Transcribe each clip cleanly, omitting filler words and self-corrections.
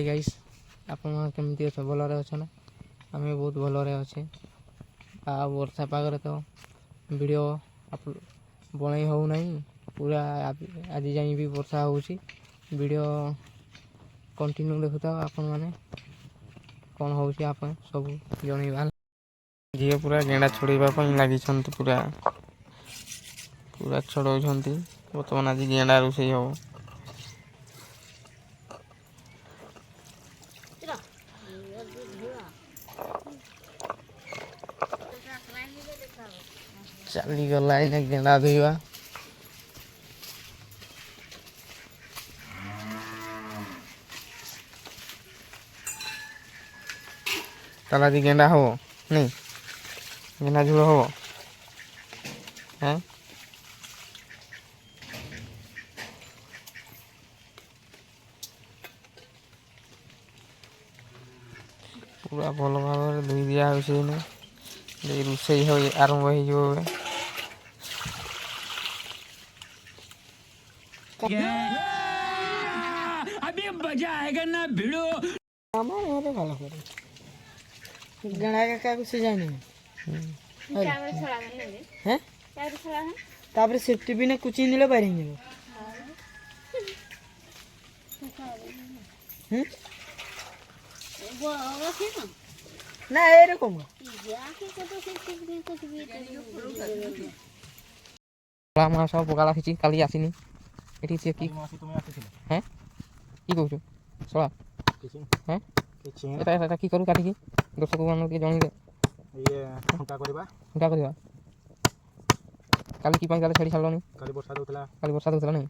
Guys आपण केमती अछ भलरे अछ ना आमे बहुत भलरे अच्छे आ वर्षा पागरे तो वीडियो बनै हो नहीं पूरा आज जाई भी वर्षा होउची वीडियो कंटिन्यू देखुता आपण माने कौन होउची आपण सब जणैबा जे पूरा गेंडा छोड़ीबा पई लागि छंती पूरा पूरा छोड़ौ छंती वर्तमान आज गेंडा रुसई हो चली गला है गेंडा धोइबा ताला दी गेंडा हो नहीं गेंडा झुड़ हो हैं पूरा भल भाव धोई दिया हो रुसई हो आरंभ हो अभी मजा आएगा ना भिड़ो हमारे यहाँ तो भालो करे गणा का क्या कुछ जाने कैमरा छड़ा है हैं कैमरा छड़ा है तापर सेफ्टी भी ने कुछ नहीं ले पाएंगे वो ठीक है ना ये रकम जाके तो सिर्फ कुछ भी মা সব পোকালা খিচি কালি আসিনি এটি সে কি হ্যাঁ কি কହୁଛୁ সলা হ্যাঁ এটা এটা কি কरू কাটিকি দর্শক ମାନଙ୍କୁ ଟିକେ ଜଣେଇ ଦେ ये ଠୁଙ୍କା କରିବା କାଲି କି ପାଇଁ କାଲି ଛେଡ଼ି ଛାଡ଼ିଲନି କାଲି ବର୍ଷା ଦଉଥିଲା ନାଇଁ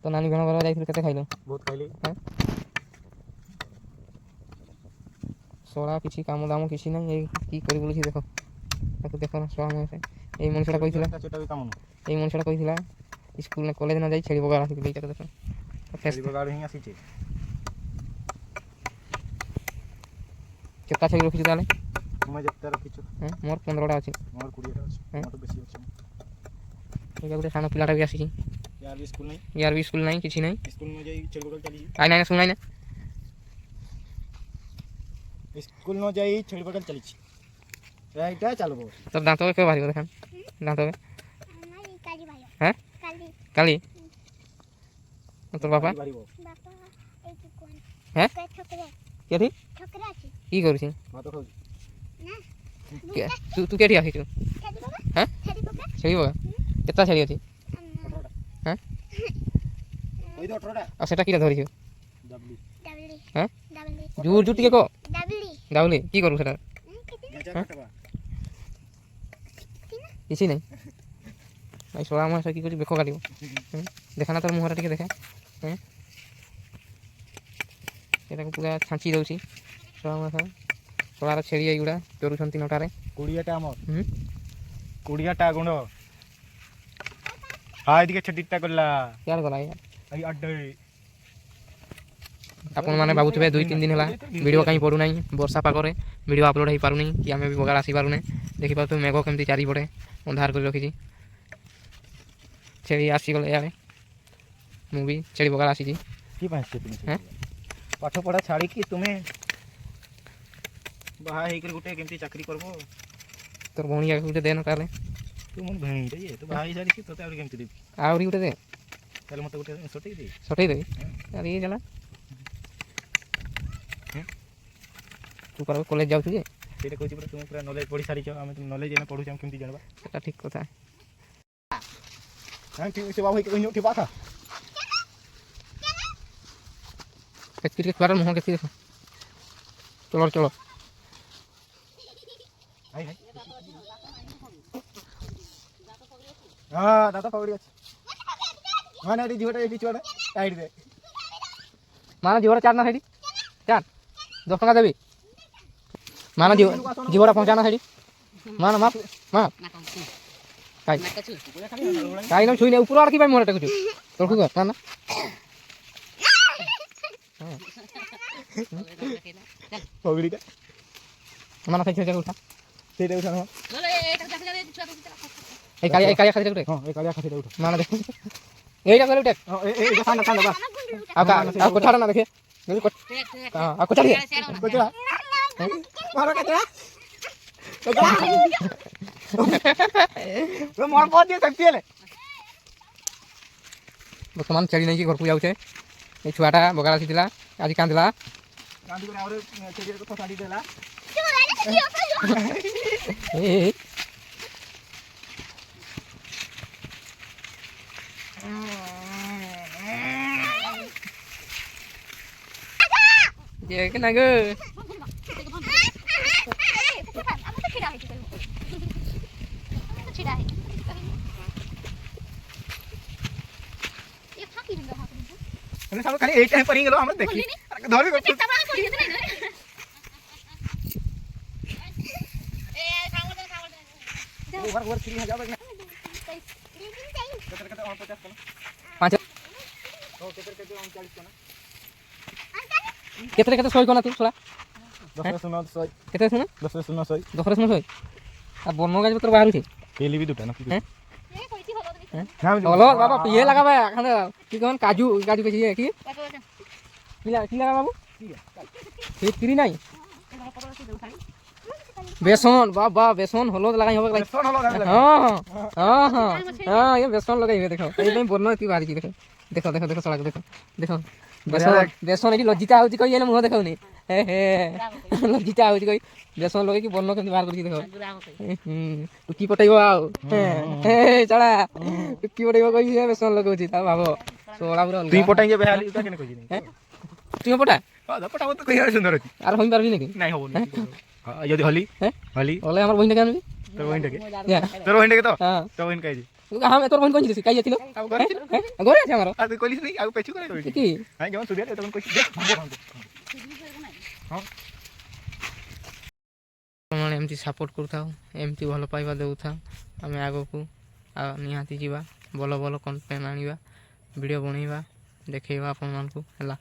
ତ ନାନୀ ଭଣ ଘର ଯାଇଥିଲୁ କେତେ ଖାଇଲୁ ବହୁତ ଖାଇଲି ସଳା କିଛି କାମ ଦାମ କିଛି ନାହିଁ ଏଇ କି କରି ବୁଲୁଛି ଦେଖ ତାକୁ ଦେଖ ନା ସଳା ମଣିଷ ଏଇ ମଣିଷଟା କହିଥିଲା ସେଟା ବି କାମ ନୁହଁ ଏଇ ମଣିଷଟା କହିଥିଲା ସ୍କୁଲ ନା କଲେଜ ନା ଯାଇ ଛେଳି ବଗାଡ଼ ଆସିକି ଦେଇଟା ଦେଖ ଛେଳି ବଗାଡ଼ ହିଁ ଆସିଛି କେତେ ଛେଳି ରଖିଛୁ ତାହେଲେ ତୁମେ ଯେତେ ରଖିଛ ମୋର 15ଟା ଅଛି ମୋର 20ଟା ଅଛି ମୋର ବେଶୀ ଅଛି ଏଇଟା ଗୋଟେ ସାନ ପିଲାଟା ବି ଆସିଛି यार भी स्कूल नहीं यार भी स्कूल नहीं किसी नहीं स्कूल में जाई छेड़ी बगाड़ चली आई नहीं सुनाई ना स्कूल में जाई छेड़ी बगाड़ चली राइट है चलो तो दांत के बाहर देखा दांत के नहीं काली भाई हैं काली काली तो पापा बापा एक कोन हैं ठोकरे क्या थी ठोकरा छी की करू छी मैं तो खाऊ ना क्या तू केठी आसी तू छेड़ी बगा हैं छेड़ी बगा छेड़ी बगा केता छेड़ी अछि हैं ओई दो 18टा आ सेटा किला धरि छी डब्ल्यू डबली हैं डबली जूर जुटी के को डबली दाउली की करू सेटा गजा कटवा किसी नहीं भाई सोला मास की कुछ बेको काटिबो देखा ना तोर मुहरा टिके देखा हैं एटा को पूरा छांची दउची सोला मास सोलार छेड़ी एगुडा चोरू छंती नटारे 20टा हमर 20टा गुंड हाय दिके छटिटा करला यार गला यार आई अड्डे आपण माने भाबुथबे 2-3 दिन होला वीडियो कहीं पडू नाही वर्षा पागरे वीडियो अपलोड होई पारु नहीं कि हमें भी बगाड़ आसी पारु नहीं देखि पातो मेघो केमती चारी पड़े अंधार कर रखी छेड़ी आसी गले यार मु भी छेड़ी बगाड़ आसी जी की पाछे तुम हैं पाठ पढ़ा छाड़ी कि तुम्हें बाहा हेकर गुटे केमती चाकरी करबो तोर भणिया गुटे देन ताले तू मन भणी रे ये तो भाई सारी तो और केमती देबी आउरी गुटे दे चल मते गुटे सटई दे सटई दे अरे ये जला तू पर कॉलेज जाउ छी सेटा कहछि पूरा तुम पूरा नॉलेज पढ़ी सारी छ हम नॉलेज एना पढु छ हम केमती जानबा सेटा ठीक कथा हां ठीक से बाबू के उठी पाथा केती के क्वारल मुह केती देखो चलो चलो हाय हाय हां दादा पकड़ी अछि माने रे जीवटा एडी छोड़ा साइड दे माना जीवरा चार ना साइड चार 10 टका देबी माना जीवरा पहुंचाना साइड माना माप माप काई ना छुई ने ऊपर आड़ की भाई मोरा टकुछु तोर को माना पगड़ीटा माना साइड से उठा सेटा उठा ना ए कालिया खातिर उठे हां ए कालिया खातिर उठा माना देख एटा करे उठे ए सांड बा आ कोठारा ना देखे aku cari. କଚଡ଼ା ମାର କଚଡ଼ା ମୋର ବହୁତ ଦିଏ ଶକ୍ତି ହେଲେ ବର୍ତ୍ତମାନ ଛେଳି ନେଇକି ଘରକୁ ଯାଉଛେ ଏ ଛୁଆଟା ବଗାଳ ଆସିଥିଲା ଆଜି କାନ୍ଦିଲା ଗାନ୍ଧୀ করে আরে ছেড়ে কথা ছাড়ি দেলা ଏ ଯେ cái này cơ মানে সব খালি এই টাইম পরি গেল আমরা দেখি ধরবি ওভার ওভার 3000 যাবে না কত 50 কোন 5 ও কত 39 কোন କେତେ କେତେ ଶହେ କଲା ତୁ ଶଳା 10 ଶୂନ 100 କେତେ ଶୁଣ 10 ଶୂନ 100 ଦଶରେ ଶୁଣ ଶହେ ଆଉ ବନ ଗାଜ ପତ୍ର ବାହାରୁଛି କେଲି ବି দুটা না হ্যাঁ না হলো বাবা ইয়ে লাগাবে এখানে কি কোন কাজু কাজু কি কি কি লাগা বাবু কি ফ্রি নাই বেসন বাবা বেসন হলো লাগাই হবে শোন হলো গাছ হ্যাঁ হ্যাঁ হ্যাঁ হ্যাঁ ये বেসন লগাইবে দেখো এই টাইম বর্ণ কি বাড়িছি দেখো দেখো দেখো দেখো সড়ক দেখো দেখো বেসন বেসন এটি লজ্জিতা হଉଛି কই এনে মুহ দেখাউনি হে হে লজ্জিতা হଉଛି কই বেসন লগাই কি বর্ণ কেমতি বাହାର କରିକି ଦେଖ টুকি পটাইব ଆଉ হে চড়া টুকি পটাইব কই বেসন লগাଉଛି তা ভাব সোলা পুরা তুই পটাই যে বেহালি তা কেন কইছিনি তুই পটা হ্যাঁ পটা মত কই সুন্দর আছে আর হই পারবি নাকি নাই হবনি হ্যাঁ যদি হলি হ্যাঁ হলি ওলে আমার বইন কেন তোর বইনটাকে যা তোর বইনটাকে তো হ্যাঁ তোর বইন কাই আমি তোর বইন কোন দিছি কাই যাছিল আউ ঘরে ছিল ঘরে আছে আমার আর তুই কইলিস নি আউ পেছু করে কইছিস কি হ্যাঁ যেমন সুরিয়া তখন কইছিস হ্যাঁ ମାନେ ଏମିତି ସପୋର୍ଟ କରୁଥାଉ ଏମିତି ଭଲ ପାଇବା ଦେଉଥାଉ ଆମେ ଆଗକୁ ନିହାତି ଯିବା ଭଲ ଭଲ କଣ୍ଟେଣ୍ଟ ଆଣିବା ଭିଡ଼ିଓ ବନେଇବା ଦେଖେଇବା ଆପଣମାନଙ୍କୁ ହେଲା।